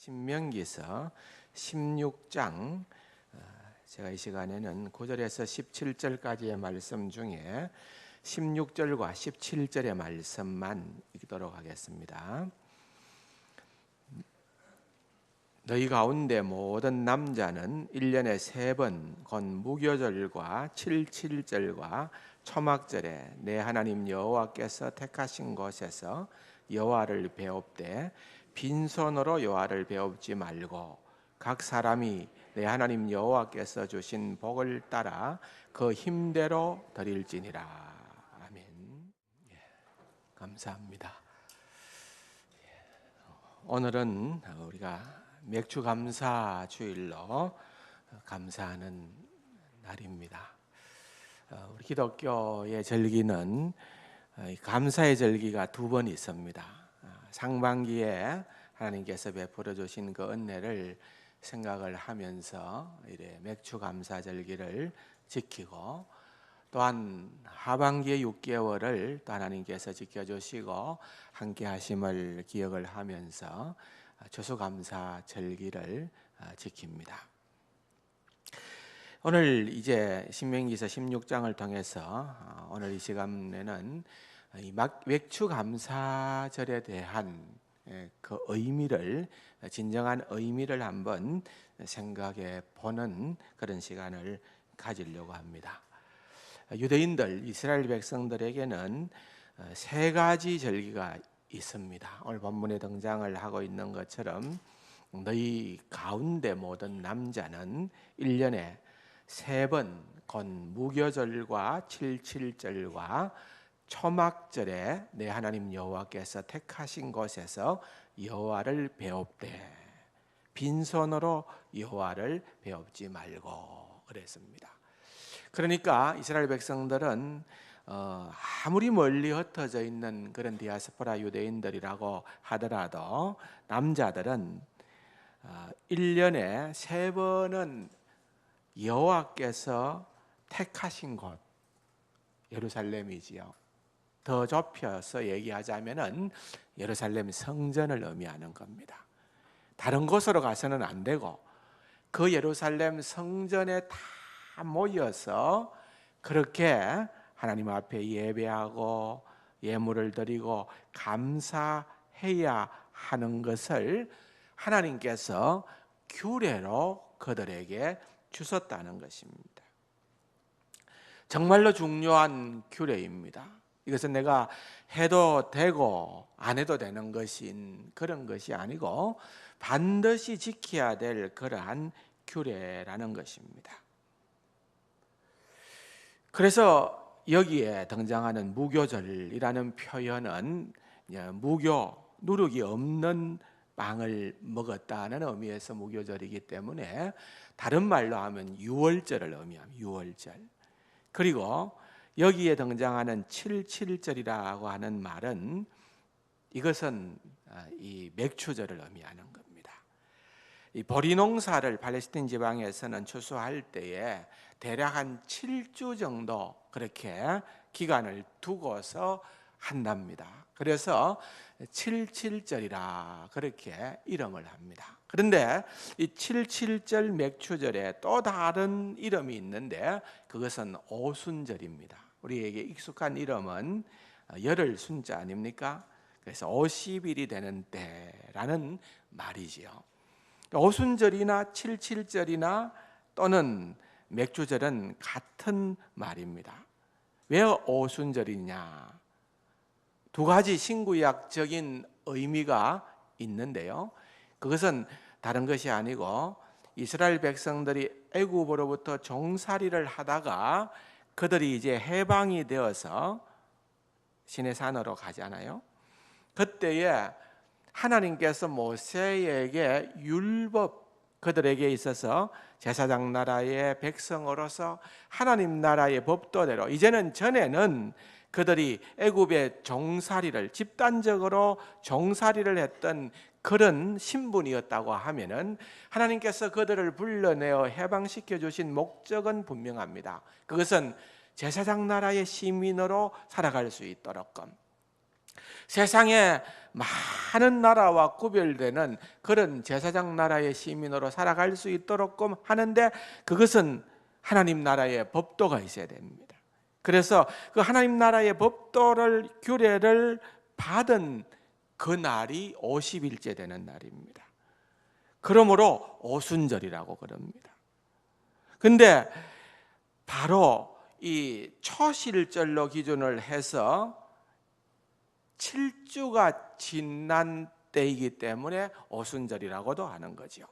신명기서 16장 제가 이 시간에는 9절에서 17절까지의 말씀 중에 16절과 17절의 말씀만 읽도록 하겠습니다. 너희 가운데 모든 남자는 1년에 3번 곧 무교절과 77절과 초막절에 내 하나님 여호와께서 택하신 곳에서 여호와를 배웁되 빈손으로 여호와를 배웁지 말고 각 사람이 내 하나님 여호와께서 주신 복을 따라 그 힘대로 드릴지니라. 아멘. 감사합니다. 오늘은 우리가 맥주 감사 주일로 감사하는 날입니다. 우리 기독교의 절기는 감사의 절기가 2번 있습니다. 상반기에 하나님께서 베풀어 주신 그 은혜를 생각을 하면서 이래 맥주 감사 절기를 지키고, 또한 하반기의 6개월을 또 하나님께서 지켜주시고 함께 하심을 기억을 하면서 추수감사 절기를 지킵니다. 오늘 이제 신명기서 16장을 통해서 오늘 이 시간에는 이 맥주 감사절에 대한 그 의미를, 진정한 의미를 한번 생각해 보는 그런 시간을 가지려고 합니다. 유대인들, 이스라엘 백성들에게는 3가지 절기가 있습니다. 오늘 본문에 등장을 하고 있는 것처럼 너희 가운데 모든 남자는 1년에 3번 곧 무교절과 77절과 초막절에 내 하나님 여호와께서 택하신 곳에서 여호와를 배웁되 빈손으로 여호와를 배웁지 말고 그랬습니다. 그러니까 이스라엘 백성들은 아무리 멀리 흩어져 있는 그런 디아스포라 유대인들이라고 하더라도 남자들은 1년에 3번은 여호와께서 택하신 곳, 예루살렘이지요. 더 좁혀서 얘기하자면은 예루살렘 성전을 의미하는 겁니다. 다른 곳으로 가서는 안 되고 그 예루살렘 성전에 다 모여서 그렇게 하나님 앞에 예배하고 예물을 드리고 감사해야 하는 것을 하나님께서 규례로 그들에게 주셨다는 것입니다. 정말로 중요한 규례입니다. 이것은 내가 해도 되고 안 해도 되는 것인 그런 것이 아니고 반드시 지켜야 될 그러한 규례라는 것입니다. 그래서 여기에 등장하는 무교절이라는 표현은 무교, 누룩이 없는 빵을 먹었다는 의미에서 무교절이기 때문에 다른 말로 하면 유월절을 의미합니다. 유월절. 그리고 여기에 등장하는 77절이라고 하는 말은 이것은 이 맥추절을 의미하는 겁니다. 이 보리 농사를 팔레스틴 지방에서는 추수할 때에 대략 한 7주 정도 그렇게 기간을 두고서 한답니다. 그래서 77절이라 그렇게 이름을 합니다. 그런데 이 77절 맥추절에 또 다른 이름이 있는데 그것은 오순절입니다. 우리에게 익숙한 이름은 열흘 순자 아닙니까? 그래서 50일이 되는 때라는 말이지요. 오순절이나 77절이나 또는 맥주절은 같은 말입니다. 왜 오순절이냐? 2가지 신구약적인 의미가 있는데요. 그것은 다른 것이 아니고 이스라엘 백성들이 애굽으로부터 종살이를 하다가 그들이 이제 해방이 되어서 시내산으로 가잖아요. 그때에 하나님께서 모세에게 율법, 그들에게 있어서 제사장 나라의 백성으로서 하나님 나라의 법도대로 이제는 전에는 그들이 애굽의 종살이를 집단적으로 종살이를 했던 그런 신분이었다고 하면은 하나님께서 그들을 불러내어 해방시켜 주신 목적은 분명합니다. 그것은 제사장 나라의 시민으로 살아갈 수 있도록끔 세상에 많은 나라와 구별되는 그런 제사장 나라의 시민으로 살아갈 수 있도록 하는데, 그것은 하나님 나라의 법도가 있어야 됩니다. 그래서 그 하나님 나라의 법도를, 규례를 받은 그 날이 50일째 되는 날입니다. 그러므로 오순절이라고 그럽니다. 근데 바로 이 초실절로 기준을 해서 7주가 지난 때이기 때문에 오순절이라고도 하는 거죠.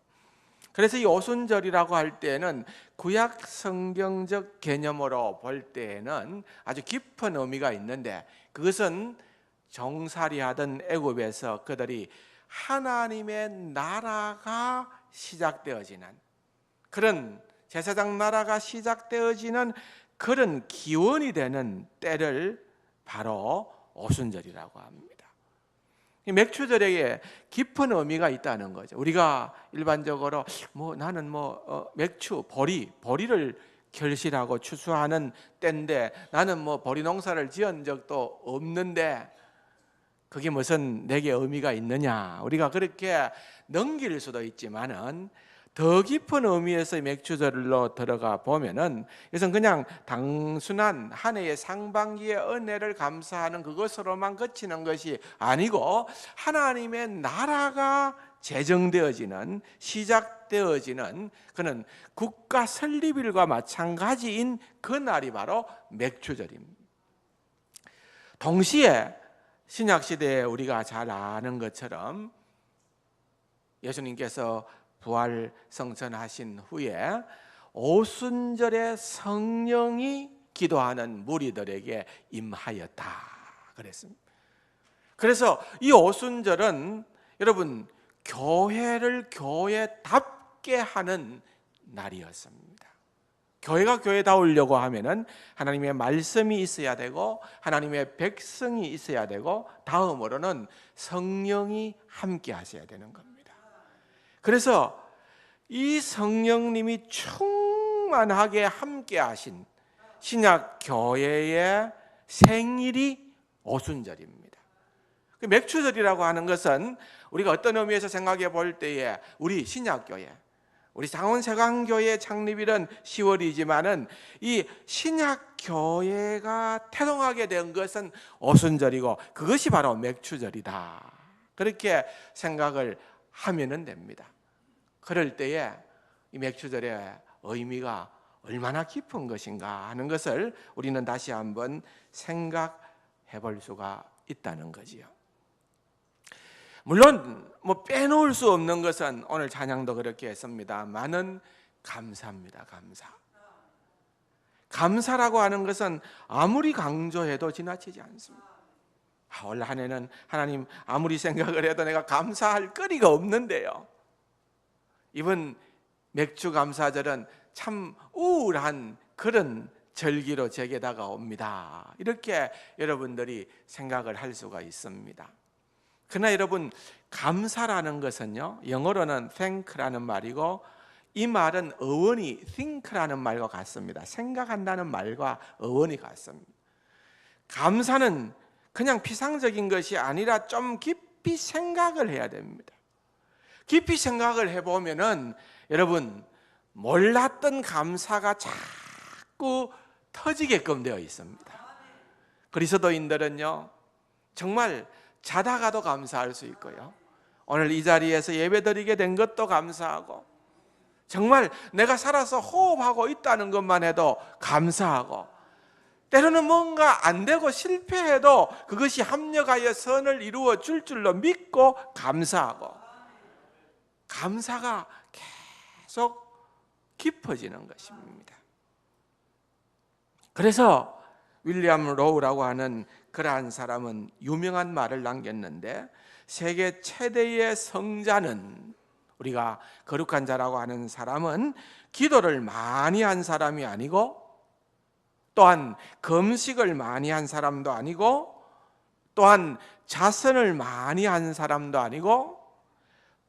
그래서 이 오순절이라고 할 때는 구약 성경적 개념으로 볼 때에는 아주 깊은 의미가 있는데, 그것은 정살이하던 애굽에서 그들이 하나님의 나라가 시작되어지는, 그런 제사장 나라가 시작되어지는 그런 기원이 되는 때를 바로 오순절이라고 합니다. 이 맥추절에 깊은 의미가 있다는 거죠. 우리가 일반적으로 나는 맥추, 보리를 결실하고 추수하는 때인데 나는 보리 농사를 지은 적도 없는데 그게 무슨 내게 의미가 있느냐, 우리가 그렇게 넘길 수도 있지만은 더 깊은 의미에서 맥추절로 들어가 보면은 이것은 그냥 단순한 한 해의 상반기의 은혜를 감사하는 그것으로만 그치는 것이 아니고, 하나님의 나라가 제정되어지는, 시작되어지는 그는 국가 설립일과 마찬가지인 그 날이 바로 맥추절입니다. 동시에 신약시대에 우리가 잘 아는 것처럼 예수님께서 부활 성천하신 후에 오순절에 성령이 기도하는 무리들에게 임하였다 그랬습니다. 그래서 이 오순절은 여러분 교회를 교회답게 하는 날이었습니다. 교회가 교회다우려고 하면은 하나님의 말씀이 있어야 되고 하나님의 백성이 있어야 되고, 다음으로는 성령이 함께 하셔야 되는 겁니다. 그래서 이 성령님이 충만하게 함께 하신 신약 교회의 생일이 오순절입니다. 맥추절이라고 하는 것은 우리가 어떤 의미에서 생각해 볼 때에 우리 신약 교회, 우리 장원세강교회 창립일은 10월이지만은 이 신약 교회가 태동하게 된 것은 오순절이고 그것이 바로 맥추절이다, 그렇게 생각을 하면은 됩니다. 그럴 때에 이 맥추절의 의미가 얼마나 깊은 것인가 하는 것을 우리는 다시 한번 생각해 볼 수가 있다는 거지요. 물론 빼놓을 수 없는 것은 오늘 찬양도 그렇게 했습니다만은 감사입니다. 감사라고 하는 것은 아무리 강조해도 지나치지 않습니다. 올 한 해는 하나님 아무리 생각을 해도 내가 감사할 거리가 없는데요, 이번 맥주 감사절은 참 우울한 그런 절기로 제게 다가옵니다, 이렇게 여러분들이 생각을 할 수가 있습니다. 그러나 여러분, 감사라는 것은요, 영어로는 thank라는 말이고 이 말은 어원이 think라는 말과 같습니다. 생각한다는 말과 어원이 같습니다. 감사는 그냥 피상적인 것이 아니라 좀 깊이 생각을 해야 됩니다. 깊이 생각을 해보면은 여러분, 몰랐던 감사가 자꾸 터지게끔 되어 있습니다. 그리스도인들은요, 정말 자다가도 감사할 수 있고요, 오늘 이 자리에서 예배드리게 된 것도 감사하고, 정말 내가 살아서 호흡하고 있다는 것만 해도 감사하고, 때로는 뭔가 안 되고 실패해도 그것이 합력하여 선을 이루어 줄 줄로 믿고 감사하고, 감사가 계속 깊어지는 것입니다. 그래서 윌리엄 로우라고 하는 그러한 사람은 유명한 말을 남겼는데, 세계 최대의 성자는, 우리가 거룩한 자라고 하는 사람은 기도를 많이 한 사람이 아니고, 또한 금식을 많이 한 사람도 아니고, 또한 자선을 많이 한 사람도 아니고,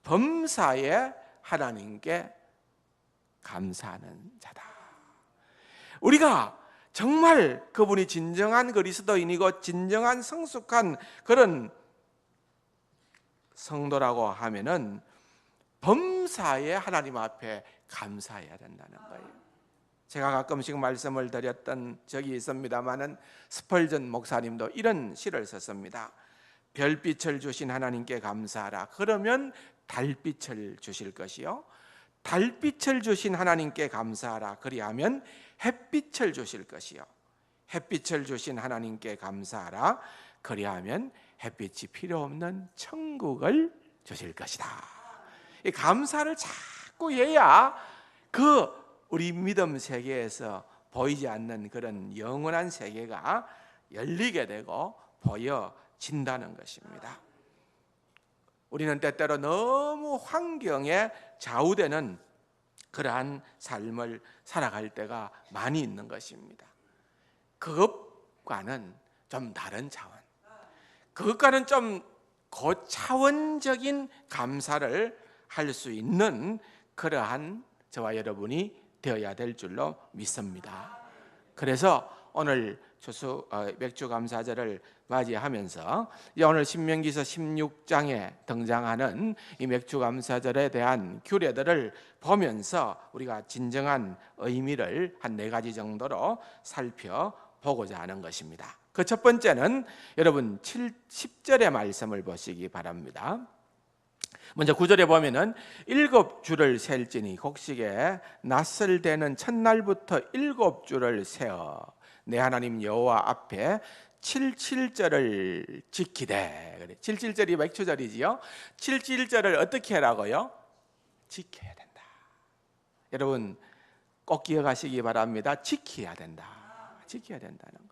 범사에 하나님께 감사하는 자다. 우리가 정말 그분이 진정한 그리스도인이고 진정한 성숙한 그런 성도라고 하면은 범사에 하나님 앞에 감사해야 된다는 거예요. 제가 가끔씩 말씀을 드렸던 적이 있습니다마는 스펄전 목사님도 이런 시를 썼습니다. 별빛을 주신 하나님께 감사하라. 그러면 달빛을 주실 것이요, 달빛을 주신 하나님께 감사하라. 그리하면 햇빛을 주실 것이요, 햇빛을 주신 하나님께 감사하라. 그리하면 햇빛이 필요 없는 천국을 주실 것이다. 이 감사를 자꾸 해야 그 우리 믿음 세계에서 보이지 않는 그런 영원한 세계가 열리게 되고 보여진다는 것입니다. 우리는 때때로 너무 환경에 좌우되는 그러한 삶을 살아갈 때가 많이 있는 것입니다. 그것과는 좀 다른 차원, 그것과는 좀 고차원적인 감사를 할 수 있는 그러한 저와 여러분이 되어야 될 줄로 믿습니다. 그래서 오늘 맥주감사절을 맞이하면서 오늘 신명기서 16장에 등장하는 이 맥주감사절에 대한 규례들을 보면서 우리가 진정한 의미를 한 4가지 정도로 살펴보고자 하는 것입니다. 그 첫 번째는 여러분 10절의 말씀을 보시기 바랍니다. 먼저 9절에 보면은 7주를 셀지니 곡식에 낯을 대는 첫날부터 7주를 세어 내 하나님 여호와 앞에 77절을 지키되. 77절이 맥주절이지요. 77절을 어떻게 하라고요? 지켜야 된다. 여러분 꼭 기억하시기 바랍니다. 지켜야 된다. 지켜야 된다는 거.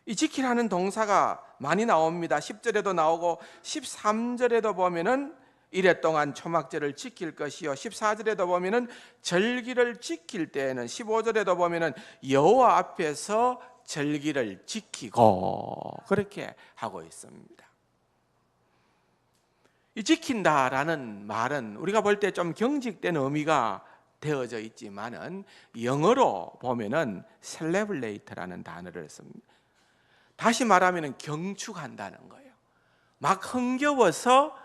이 지키라는 동사가 많이 나옵니다. 10절에도 나오고 13절에도 보면은 이래 동안 초막절을 지킬 것이요, 14절에도 보면은 절기를 지킬 때에는, 15절에도 보면은 여호와 앞에서 절기를 지키고 그렇게 하고 있습니다. 이 지킨다라는 말은 우리가 볼 때 좀 경직된 의미가 되어져 있지만은 영어로 보면은 celebrate라는 단어를 씁니다. 다시 말하면 경축한다는 거예요. 막 흥겨워서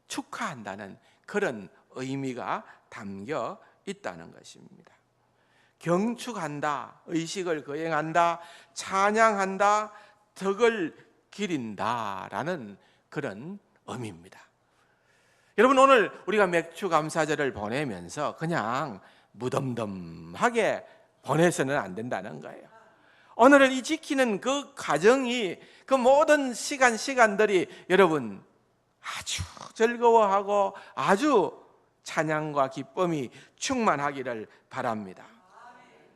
축하한다는 그런 의미가 담겨 있다는 것입니다. 경축한다, 의식을 거행한다, 찬양한다, 덕을 기린다라는 그런 의미입니다. 여러분 오늘 우리가 맥주감사절을 보내면서 그냥 무덤덤하게 보내서는 안 된다는 거예요. 오늘을 이 지키는 그 과정이, 그 모든 시간들이 여러분 아주 즐거워하고 아주 찬양과 기쁨이 충만하기를 바랍니다.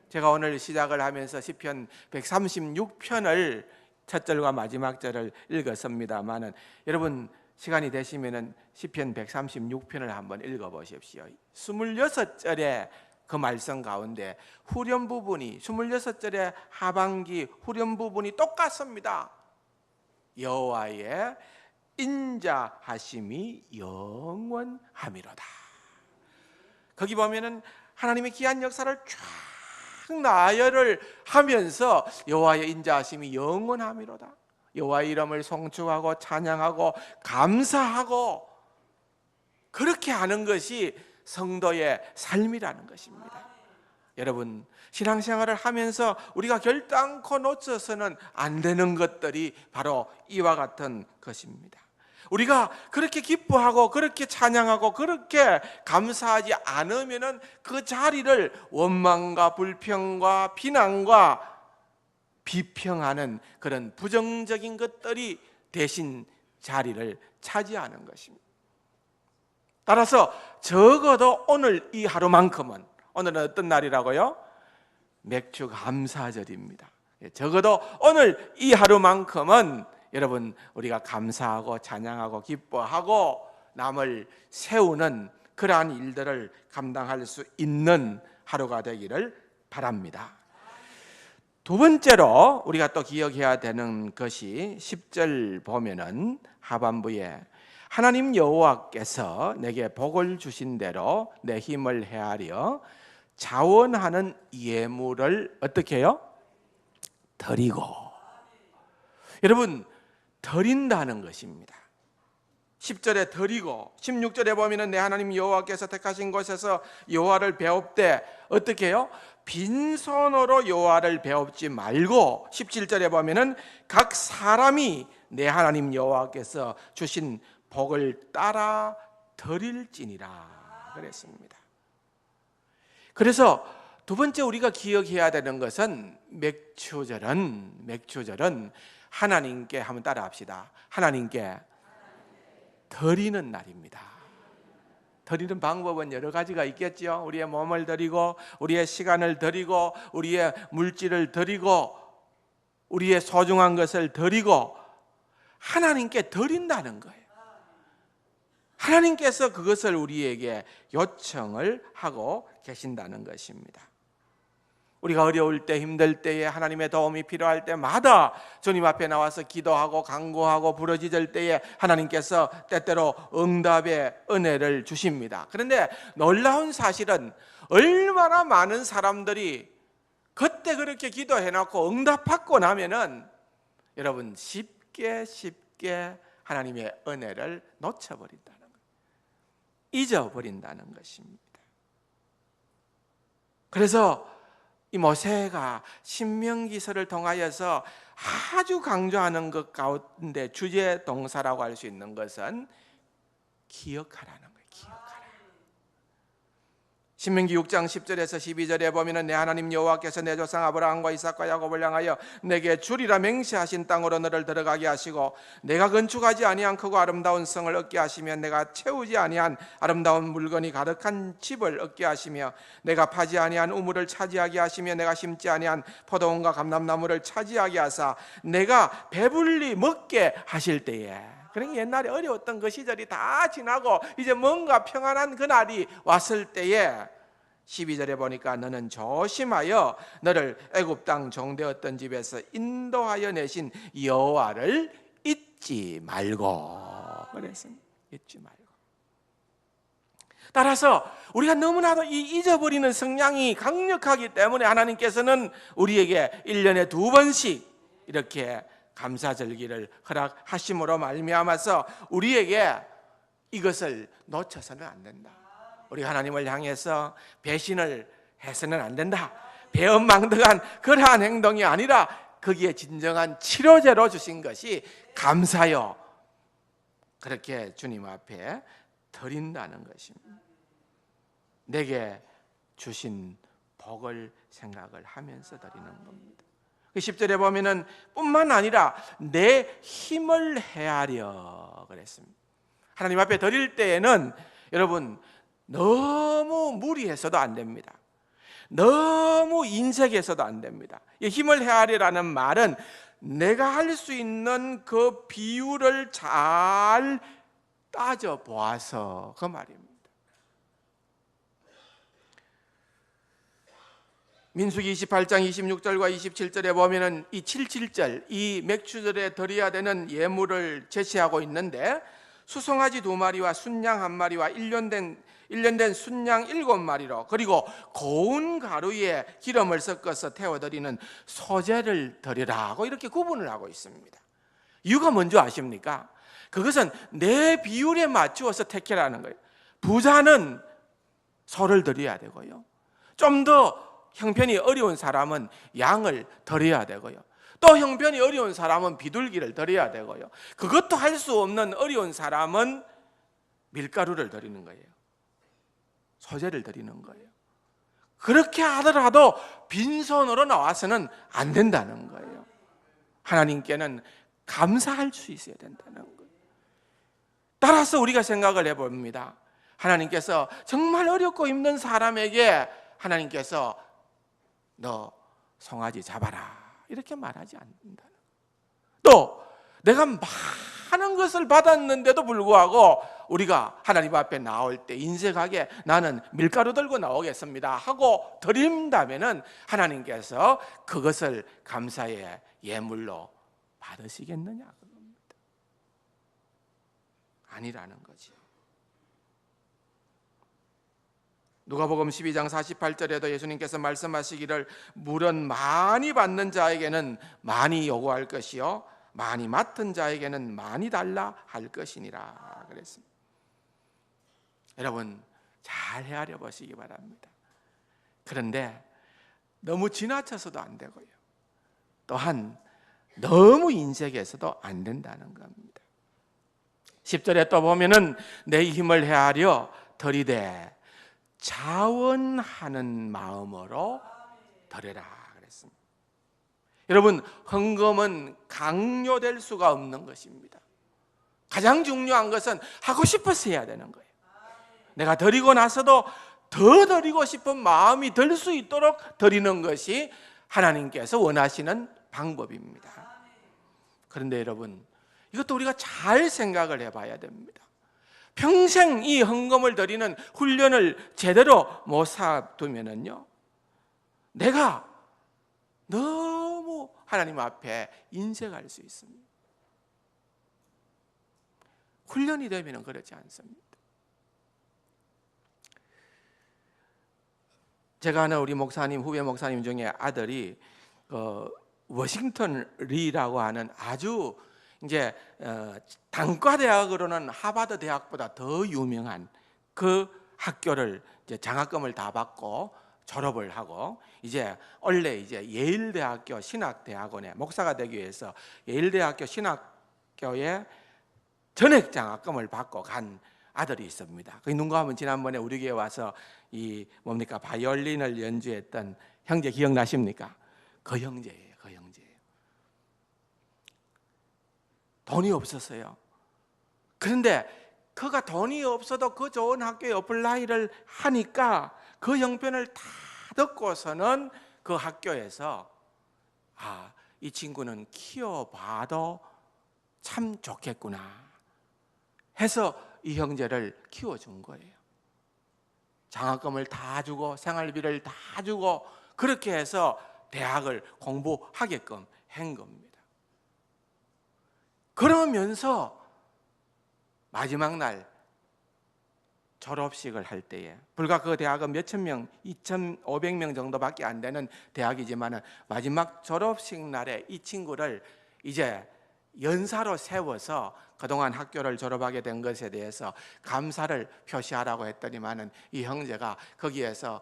제가 오늘 시작을 하면서 시편 136편을 첫 절과 마지막 절을 읽었습니다만은 여러분 시간이 되시면은 시편 136편을 한번 읽어보십시오. 26절에 그 말씀 가운데 후렴 부분이, 26절의 하반기 후렴 부분이 똑같습니다. 여호와의 인자하심이 영원함이로다. 거기 보면은 하나님의 귀한 역사를 쫙 나열을 하면서 여호와의 인자하심이 영원함이로다. 여호와의 이름을 송축하고 찬양하고 감사하고 그렇게 하는 것이 성도의 삶이라는 것입니다. 여러분 신앙생활을 하면서 우리가 결단코 놓쳐서는 안 되는 것들이 바로 이와 같은 것입니다. 우리가 그렇게 기뻐하고 그렇게 찬양하고 그렇게 감사하지 않으면은 그 자리를 원망과 불평과 비난과 비평하는 그런 부정적인 것들이 대신 자리를 차지하는 것입니다. 따라서 적어도 오늘 이 하루만큼은, 오늘은 어떤 날이라고요? 맥주감사절입니다. 적어도 오늘 이 하루만큼은 여러분 우리가 감사하고 찬양하고 기뻐하고 남을 세우는 그러한 일들을 감당할 수 있는 하루가 되기를 바랍니다. 두 번째로 우리가 또 기억해야 되는 것이 10절 보면은 하반부에 하나님 여호와께서 내게 복을 주신 대로 내 힘을 헤아려 자원하는 예물을 어떻게 해요? 드리고. 여러분 드린다는 것입니다. 10절에 드리고 16절에 보면은 내 하나님 여호와께서 택하신 곳에서 여호와를 배웁되 어떻게 해요? 빈손으로 여호와를 배웁지 말고 17절에 보면은 각 사람이 내 하나님 여호와께서 주신 복을 따라 드릴지니라 그랬습니다. 그래서 두 번째 우리가 기억해야 되는 것은 맥추절은 하나님께 한번 따라 합시다. 하나님께 드리는 날입니다. 드리는 방법은 여러 가지가 있겠죠. 우리의 몸을 드리고 우리의 시간을 드리고 우리의 물질을 드리고 우리의 소중한 것을 드리고 하나님께 드린다는 거예요. 하나님께서 그것을 우리에게 요청을 하고 계신다는 것입니다. 우리가 어려울 때, 힘들 때에, 하나님의 도움이 필요할 때마다 주님 앞에 나와서 기도하고 간구하고 부르짖을 때에 하나님께서 때때로 응답의 은혜를 주십니다. 그런데 놀라운 사실은 얼마나 많은 사람들이 그때 그렇게 기도해놓고 응답받고 나면은 여러분 쉽게 하나님의 은혜를 놓쳐버린다는 거예요. 잊어버린다는 것입니다. 그래서 이 모세가 신명기서를 통하여서 아주 강조하는 것 가운데 주제 동사라고 할 수 있는 것은 기억하라는 거예요. 기억하라. 신명기 6장 10절에서 12절에 보면은 내 하나님 여호와께서 내 조상 아브라함과 이삭과 야곱을 향하여 내게 주리라 맹세하신 땅으로 너를 들어가게 하시고 내가 건축하지 아니한 크고 아름다운 성을 얻게 하시며 내가 채우지 아니한 아름다운 물건이 가득한 집을 얻게 하시며 내가 파지 아니한 우물을 차지하게 하시며 내가 심지 아니한 포도원과 감람나무를 차지하게 하사 내가 배불리 먹게 하실 때에, 그러니까 옛날에 어려웠던 그 시절이 다 지나고 이제 뭔가 평안한 그날이 왔을 때에 12절에 보니까 너는 조심하여 너를 애굽 땅 종되었던 집에서 인도하여 내신 여호와를 잊지 말고 그랬습니다. 잊지 말고. 따라서 우리가 너무나도 이 잊어버리는 성향이 강력하기 때문에 하나님께서는 우리에게 1년에 2번씩 이렇게 감사절기를 허락하심으로 말미암아서 우리에게 이것을 놓쳐서는 안 된다. 우리가 하나님을 향해서 배신을 해서는 안 된다. 배은망덕한 그러한 행동이 아니라 거기에 진정한 치료제로 주신 것이 감사요. 그렇게 주님 앞에 드린다는 것입니다. 내게 주신 복을 생각을 하면서 드리는 겁니다. 10절에 보면은 뿐만 아니라 내 힘을 헤아려 그랬습니다. 하나님 앞에 드릴 때에는 여러분 너무 무리해서도 안 됩니다. 너무 인색해서도 안 됩니다. 이 힘을 헤아리라는 말은 내가 할 수 있는 그 비율을 잘 따져 보아서 그 말입니다. 민수기 28장 26절과 27절에 보면은 이 77절, 이 맥추절에 드려야 되는 예물을 제시하고 있는데 수송아지 2마리와 순양 1마리와 1년 된 순양 7마리로 그리고 고운 가루에 기름을 섞어서 태워드리는 소제를 드리라고 이렇게 구분을 하고 있습니다. 이유가 뭔지 아십니까? 그것은 내 비율에 맞추어서 택해라는 거예요. 부자는 소를 드려야 되고요. 좀 더 형편이 어려운 사람은 양을 드려야 되고요. 또 형편이 어려운 사람은 비둘기를 드려야 되고요. 그것도 할 수 없는 어려운 사람은 밀가루를 드리는 거예요. 소제를 드리는 거예요. 그렇게 하더라도 빈손으로 나와서는 안 된다는 거예요. 하나님께는 감사할 수 있어야 된다는 거예요. 따라서 우리가 생각을 해봅니다. 하나님께서 정말 어렵고 힘든 사람에게 하나님께서 너 송아지 잡아라 이렇게 말하지 않는다는. 또 내가 많은 것을 받았는데도 불구하고 우리가 하나님 앞에 나올 때 인색하게 나는 밀가루 들고 나오겠습니다 하고 드린다면은 하나님께서 그것을 감사의 예물로 받으시겠느냐 그겁니다. 아니라는 거죠. 누가복음 12장 48절에도 예수님께서 말씀하시기를 물은 많이 받는 자에게는 많이 요구할 것이요 많이 맡은 자에게는 많이 달라 할 것이니라 그랬습니다. 여러분 잘 헤아려 보시기 바랍니다. 그런데 너무 지나쳐서도 안 되고요, 또한 너무 인색해서도 안 된다는 겁니다. 10절에 또 보면은 내 힘을 헤아려 들이되 자원하는 마음으로 드려라 그랬습니다. 여러분 헌금은 강요될 수가 없는 것입니다. 가장 중요한 것은 하고 싶어서 해야 되는 거예요. 내가 드리고 나서도 더 드리고 싶은 마음이 들 수 있도록 드리는 것이 하나님께서 원하시는 방법입니다. 그런데 여러분 이것도 우리가 잘 생각을 해봐야 됩니다. 평생 이 헌금을 드리는 훈련을 제대로 못 쌓아두면은요, 내가 너무 하나님 앞에 인색할 수 있습니다. 훈련이 되면 그렇지 않습니다. 제가 아는 우리 목사님, 후배 목사님 중에 아들이 워싱턴 리라고 하는 아주 이제 단과 대학으로는 하버드 대학보다 더 유명한 그 학교를 이제 장학금을 다 받고 졸업을 하고 이제 원래 이제 예일 대학교 신학대학원에 목사가 되기 위해서 예일 대학교 신학교에 전액 장학금을 받고 간 아들이 있습니다. 그 누가 하면 지난번에 우리 교회 와서 이 뭡니까 바이올린을 연주했던 형제 기억나십니까? 그 형제예요. 그 형제예요. 돈이 없었어요. 그런데 그가 돈이 없어도 그 좋은 학교에 어플라이를 하니까 그 형편을 다 듣고서는 그 학교에서 이 친구는 키워봐도 참 좋겠구나 해서 이 형제를 키워준 거예요. 장학금을 다 주고 생활비를 다 주고 그렇게 해서 대학을 공부하게끔 한 겁니다. 그러면서 마지막 날 졸업식을 할 때에 불과 그 대학은 몇천 명, 2,500명 정도밖에 안 되는 대학이지만 마지막 졸업식 날에 이 친구를 이제 연사로 세워서 그동안 학교를 졸업하게 된 것에 대해서 감사를 표시하라고 했더니만은 이 형제가 거기에서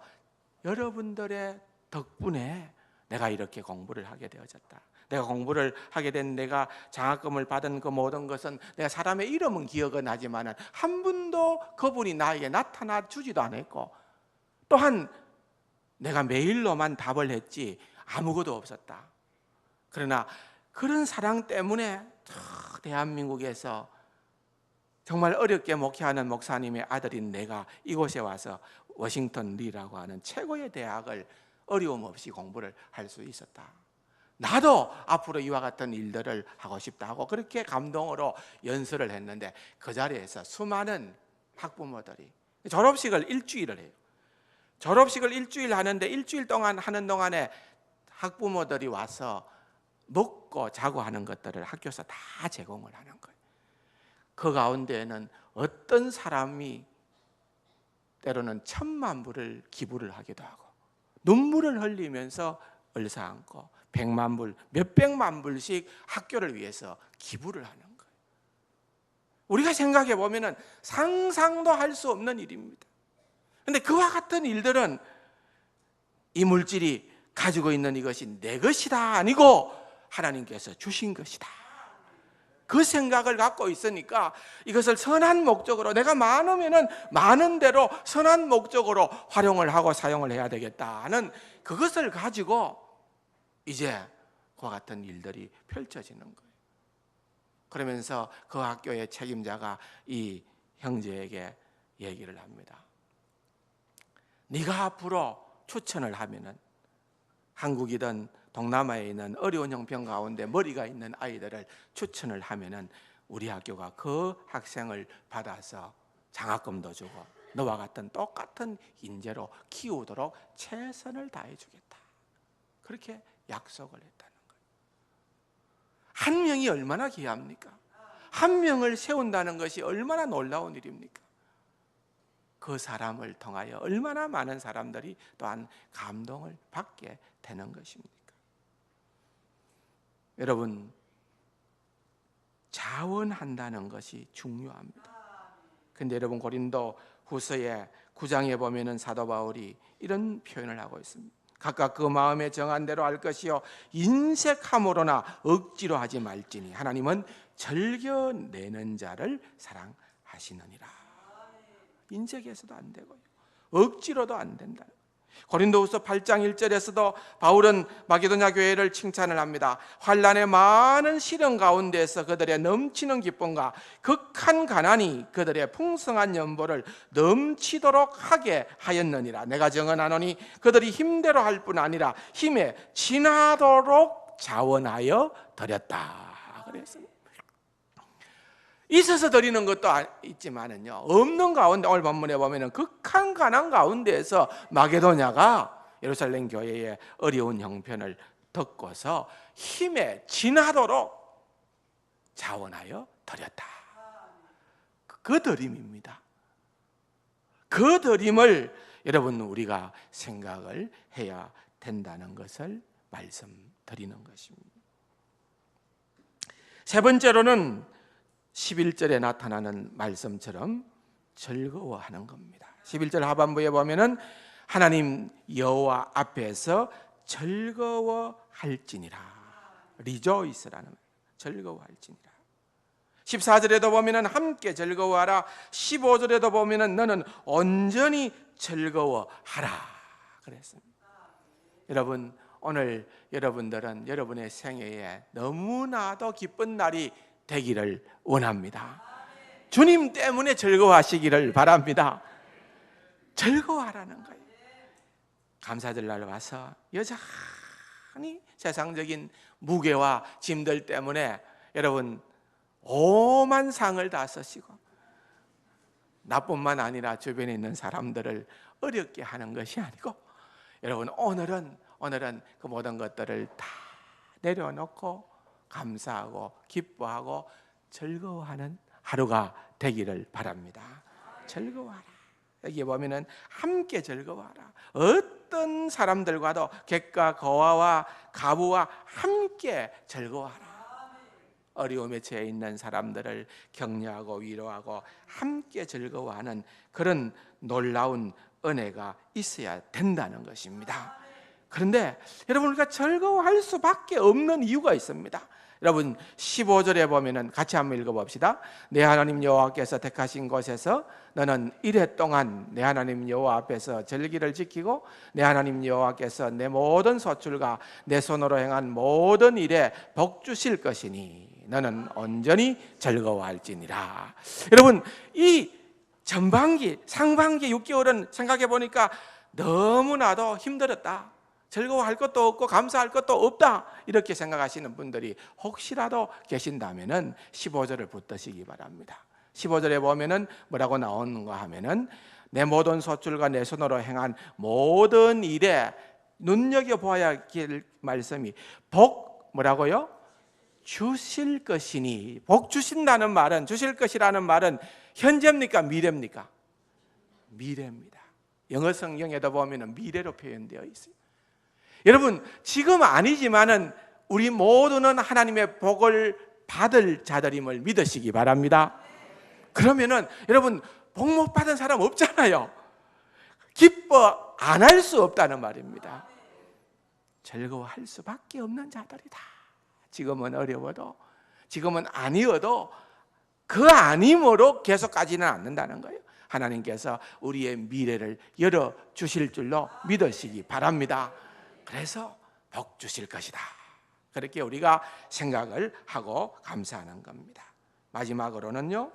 여러분들의 덕분에 내가 이렇게 공부를 하게 되어졌다. 내가 공부를 하게 된 내가 장학금을 받은 그 모든 것은 내가 사람의 이름은 기억은 하지만 한 분도 그분이 나에게 나타나 주지도 않았고 또한 내가 메일로만 답을 했지 아무것도 없었다. 그러나 그런 사랑 때문에 대한민국에서 정말 어렵게 목회하는 목사님의 아들인 내가 이곳에 와서 워싱턴 리라고 하는 최고의 대학을 어려움 없이 공부를 할 수 있었다. 나도 앞으로 이와 같은 일들을 하고 싶다 하고 그렇게 감동으로 연설을 했는데 그 자리에서 수많은 학부모들이 졸업식을 일주일을 해요. 졸업식을 일주일 하는데 일주일 동안 하는 동안에 학부모들이 와서 먹고 자고 하는 것들을 학교에서 다 제공을 하는 거예요. 그 가운데에는 어떤 사람이 때로는 1,000만 불을 기부를 하기도 하고 눈물을 흘리면서 얼싸안고 100만 불, 몇백만 불씩 학교를 위해서 기부를 하는 거예요. 우리가 생각해 보면은 상상도 할 수 없는 일입니다. 그런데 그와 같은 일들은 이 물질이 가지고 있는 이것이 내 것이다 아니고 하나님께서 주신 것이다. 그 생각을 갖고 있으니까 이것을 선한 목적으로 내가 많으면은 많은 대로 선한 목적으로 활용을 하고 사용을 해야 되겠다는 그것을 가지고 이제 그와 같은 일들이 펼쳐지는 거예요. 그러면서 그 학교의 책임자가 이 형제에게 얘기를 합니다. 네가 앞으로 추천을 하면은 한국이든 동남아에 있는 어려운 형편 가운데 머리가 있는 아이들을 추천을 하면은 우리 학교가 그 학생을 받아서 장학금도 주고 너와 같은 똑같은 인재로 키우도록 최선을 다해 주겠다. 그렇게 약속을 했다는 거예요. 한 명이 얼마나 귀합니까? 한 명을 세운다는 것이 얼마나 놀라운 일입니까? 그 사람을 통하여 얼마나 많은 사람들이 또한 감동을 받게 되는 것입니까? 여러분, 자원한다는 것이 중요합니다. 근데 여러분 고린도 후서의 9장에 보면은 사도 바울이 이런 표현을 하고 있습니다. 각각 그 마음에 정한 대로 할 것이요 인색함으로나 억지로 하지 말지니 하나님은 즐겨내는 자를 사랑하시느니라. 인색해서도 안 되고요, 억지로도 안 된다. 고린도후서 8장 1절에서도 바울은 마게도냐 교회를 칭찬을 합니다. 환난의 많은 시련 가운데서 그들의 넘치는 기쁨과 극한 가난이 그들의 풍성한 연보를 넘치도록 하게 하였느니라. 내가 정언하노니 그들이 힘대로 할 뿐 아니라 힘에 지나도록 자원하여 드렸다. 그랬습니다. 있어서 드리는 것도 있지만은요, 없는 가운데 오늘 본문에 보면은 극한 가난 가운데에서 마게도냐가 예루살렘 교회의 어려운 형편을 듣고서 힘에 지나도록 자원하여 드렸다. 그 드림입니다. 그 드림을 여러분 우리가 생각을 해야 된다는 것을 말씀드리는 것입니다. 세 번째로는 11절에 나타나는 말씀처럼 즐거워하는 겁니다. 11절 하반부에 보면은 하나님 여호와 앞에서 즐거워할지니라. 리조이스라는 즐거워할지니라. 14절에도 보면은 함께 즐거워하라. 15절에도 보면은 너는 온전히 즐거워하라 그랬습니다. 여러분 오늘 여러분들은 여러분의 생애에 너무나도 기쁜 날이 되기를 원합니다. 주님 때문에 즐거워하시기를 바랍니다. 즐거워하라는 거예요. 감사절 날 와서 여전히 세상적인 무게와 짐들 때문에 여러분 오만 상을 다 쓰시고 나뿐만 아니라 주변에 있는 사람들을 어렵게 하는 것이 아니고 여러분 오늘은 그 모든 것들을 다 내려놓고 감사하고 기뻐하고 즐거워하는 하루가 되기를 바랍니다. 즐거워하라. 여기 보면은 함께 즐거워하라. 어떤 사람들과도 객과 거와와 가부와 함께 즐거워하라. 어려움에 처해 있는 사람들을 격려하고 위로하고 함께 즐거워하는 그런 놀라운 은혜가 있어야 된다는 것입니다. 그런데 여러분 우리가 즐거워할 수밖에 없는 이유가 있습니다. 여러분 15절에 보면은 같이 한번 읽어봅시다. 내 하나님 여호와께서 택하신 곳에서 너는 이래 동안 내 하나님 여호와 앞에서 절기를 지키고 내 하나님 여호와께서 내 모든 소출과 내 손으로 행한 모든 일에 복 주실 것이니 너는 온전히 즐거워할지니라. 여러분 이 전반기 상반기 6개월은 생각해 보니까 너무나도 힘들었다, 즐거워할 것도 없고 감사할 것도 없다 이렇게 생각하시는 분들이 혹시라도 계신다면은 15절을 붙드시기 바랍니다. 15절에 보면은 뭐라고 나오는가 하면은 내 모든 소출과 내 손으로 행한 모든 일에 눈여겨보아야 할 말씀이 복 뭐라고요? 주실 것이니. 복 주신다는 말은, 주실 것이라는 말은 현재입니까 미래입니까? 미래입니다. 영어 성경에도 보면은 미래로 표현되어 있어요. 여러분 지금 아니지만은 우리 모두는 하나님의 복을 받을 자들임을 믿으시기 바랍니다. 그러면은 여러분 복 못 받은 사람 없잖아요. 기뻐 안 할 수 없다는 말입니다. 즐거워할 수밖에 없는 자들이다. 지금은 어려워도, 지금은 아니어도 그 아님으로 계속 가지는 않는다는 거예요. 하나님께서 우리의 미래를 열어주실 줄로 믿으시기 바랍니다. 그래서 복 주실 것이다. 그렇게 우리가 생각을 하고 감사하는 겁니다. 마지막으로는요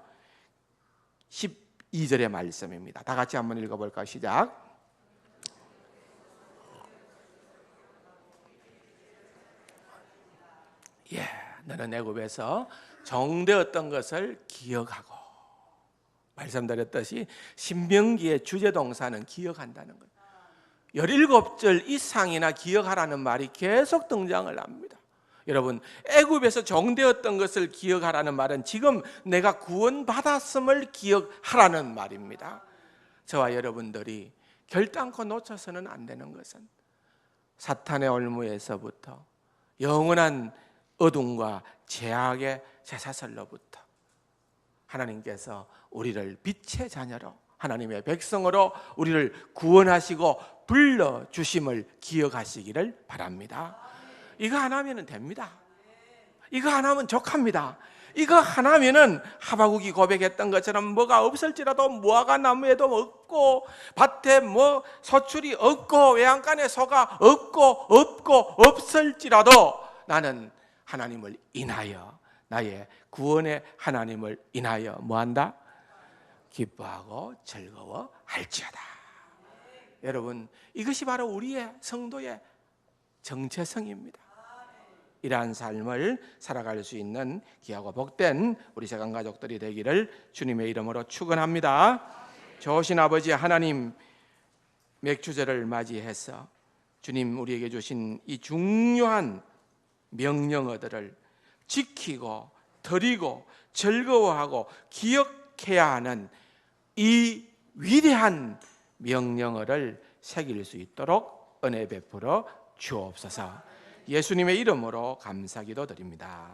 12절의 말씀입니다. 다 같이 한번 읽어볼까요? 시작. 너는 애굽에서 종되었던 것을 기억하고, 말씀드렸듯이 신명기의 주제동사는 기억한다는 거예요. 17절 이상이나 기억하라는 말이 계속 등장을 합니다. 여러분 애굽에서 종되었던 것을 기억하라는 말은 지금 내가 구원받았음을 기억하라는 말입니다. 저와 여러분들이 결단코 놓쳐서는 안 되는 것은 사탄의 올무에서부터 영원한 어둠과 죄악의 쇠사슬로부터 하나님께서 우리를 빛의 자녀로, 하나님의 백성으로 우리를 구원하시고 불러주심을 기억하시기를 바랍니다. 이거 하나면 됩니다. 이거 하나면 족합니다. 이거 하나면은 하바국이 고백했던 것처럼 뭐가 없을지라도 무화과 나무에도 없고 밭에 뭐 소출이 없고 외양간에 소가 없고 없을지라도 나는 하나님을 인하여, 나의 구원의 하나님을 인하여 뭐한다? 기뻐하고 즐거워할지어다. 여러분, 이것이 바로 우리의 성도의 정체성입니다. 이러한 삶을 살아갈 수 있는 귀하고 복된 우리 세상 가족들이 되기를 주님의 이름으로 축원합니다. 좋으신 아버지 하나님, 맥주제를 맞이해서 주님 우리에게 주신 이 중요한 명령어들을 지키고 드리고 즐거워하고 기억해야 하는 이 위대한 명령어를 새길 수 있도록 은혜 베풀어 주옵소서. 예수님의 이름으로 감사기도 드립니다.